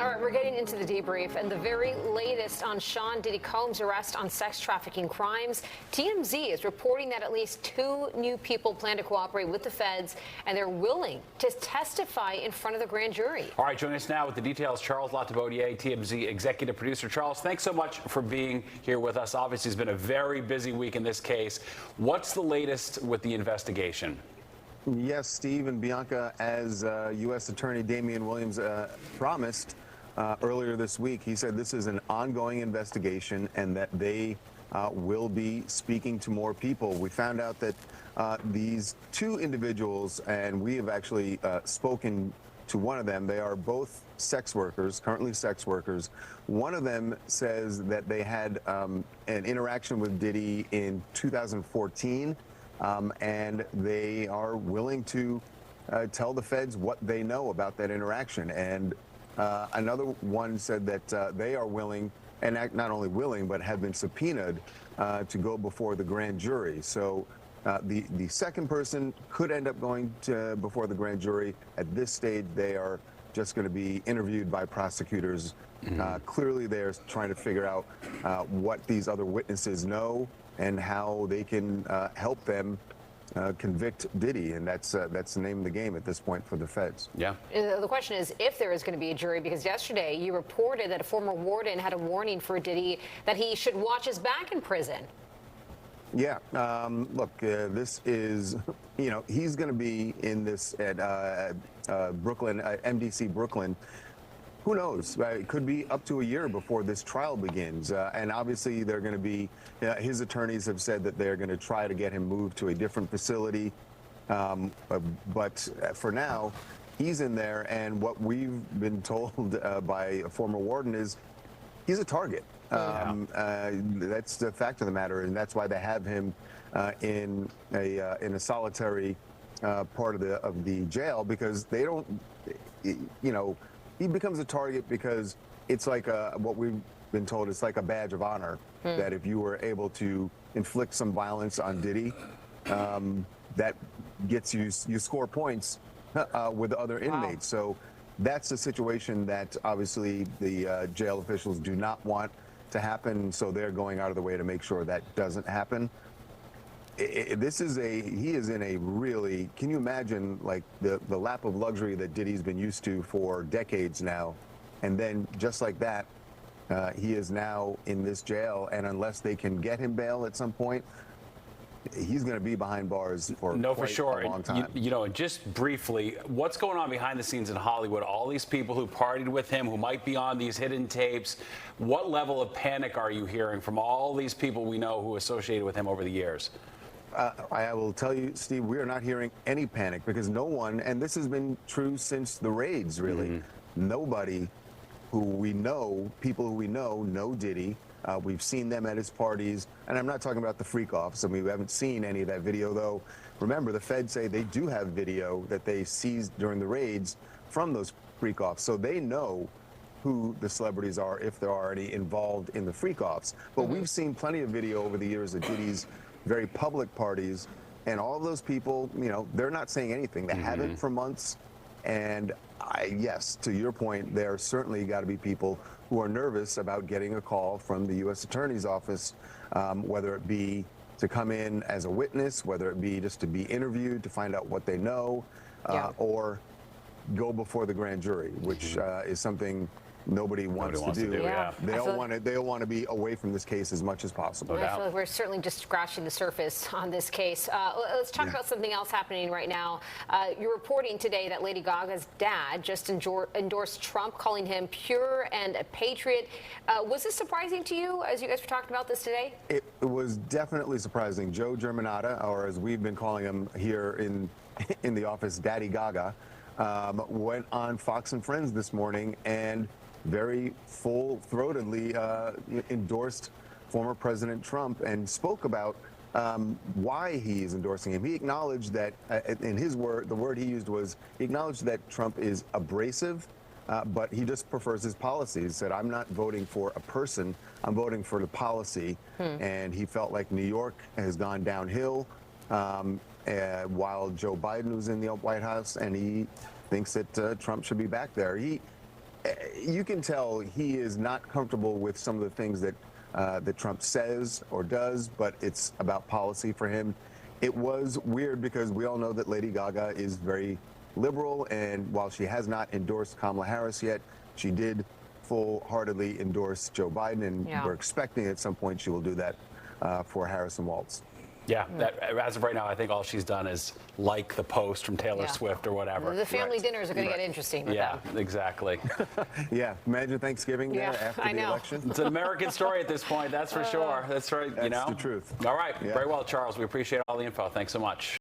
All right, we're getting into the debrief and the very latest on Sean Diddy Combs' arrest on sex trafficking crimes. TMZ is reporting that at least 2 new people plan to cooperate with the feds, and they're willing to testify in front of the grand jury. All right, joining us now with the details, Charles Latibeaudiere, TMZ executive producer. Charles, thanks so much for being here with us. Obviously, it's been a very busy week in this case. What's the latest with the investigation? Yes, Steve and Bianca, as U.S. Attorney Damian Williams promised earlier this week, he said this is an ongoing investigation and that they will be speaking to more people. We found out that these 2 individuals, and we have actually spoken to one of them. They are both sex workers, currently sex workers. One of them says that they had an interaction with Diddy in 2014. And they are willing to tell the feds what they know about that interaction. And another one said that they are willing, and not only willing, but have been subpoenaed to go before the grand jury. So the second person could end up going before the grand jury. At this stage, they are just going to be interviewed by prosecutors. Clearly, they're trying to figure out what these other witnesses know and how they can help them convict Diddy, and that's the name of the game at this point for the feds. Yeah. The question is if there is going to be a jury, because yesterday you reported that a former warden had a warning for Diddy that he should watch his back in prison. Yeah. Look, this is, he's going to be in this at Brooklyn, MDC Brooklyn. Who knows? It could be up to a year before this trial begins. And obviously, they're going to be, his attorneys have said that they're going to try to get him moved to a different facility. But for now, he's in there. And what we've been told by a former warden is he's a target. That's the fact of the matter. And that's why they have him in a solitary part of the jail, because they don't, he becomes a target because it's like what we've been told, it's like a badge of honor that if you were able to inflict some violence on Diddy, that gets you score points with other inmates. So that's a situation that obviously the jail officials do not want to happen. So they're going out of the way to make sure that doesn't happen. He is in a really, can you imagine like the lap of luxury that Diddy's been used to for decades now, and then just like that, he is now in this jail, and unless they can get him bail at some point, he's going to be behind bars for a long time. And just briefly, what's going on behind the scenes in Hollywood? All these people who partied with him, who might be on these hidden tapes, what level of panic are you hearing from all these people we know who associated with him over the years? I will tell you, Steve, we are not hearing any panic because no one, and this has been true since the raids, really, nobody who we know, people who we know Diddy. We've seen them at his parties, and I'm not talking about the freak-offs. I mean, we haven't seen any of that video, though. Remember, the feds say they do have video that they seized during the raids from those freak-offs, so they know who the celebrities are, if there are any involved in the freak-offs. But we've seen plenty of video over the years of Diddy's very public parties, and all of those people, they're not saying anything. They haven't for months. And yes, to your point, there certainly got to be people who are nervous about getting a call from the U.S. Attorney's Office, whether it be to come in as a witness, whether it be just to be interviewed to find out what they know, or go before the grand jury, which is something nobody wants to do. They all want to be away from this case as much as possible. I feel like we're certainly just scratching the surface on this case. Let's talk about something else happening right now. You're reporting today that Lady Gaga's dad just endorsed Trump, calling him pure and a patriot. Was this surprising to you as you guys were talking about this today? It was definitely surprising. Joe Germanata, or as we've been calling him here in the office, Daddy Gaga, went on Fox and Friends this morning and very full-throatedly endorsed former President Trump and spoke about why he is endorsing him. He acknowledged that, in his word, the word he used was, he acknowledged that Trump is abrasive, but he just prefers his policies. He said, I'm not voting for a person, I'm voting for the policy. And he felt like New York has gone downhill while Joe Biden was in the White House, and he thinks that Trump should be back there. you can tell he is not comfortable with some of the things that that Trump says or does, but it's about policy for him. It was weird because we all know that Lady Gaga is very liberal, and while she has not endorsed Kamala Harris yet, she did full-heartedly endorse Joe Biden, and we're expecting at some point she will do that for Harris and Walz. Yeah, that, as of right now, I think all she's done is like the post from Taylor Swift or whatever. The family dinners are going to get interesting with them. Exactly. Yeah, imagine Thanksgiving after the election. It's an American story at this point, that's for sure. That's right. That's the truth. All right, very well, Charles. We appreciate all the info. Thanks so much.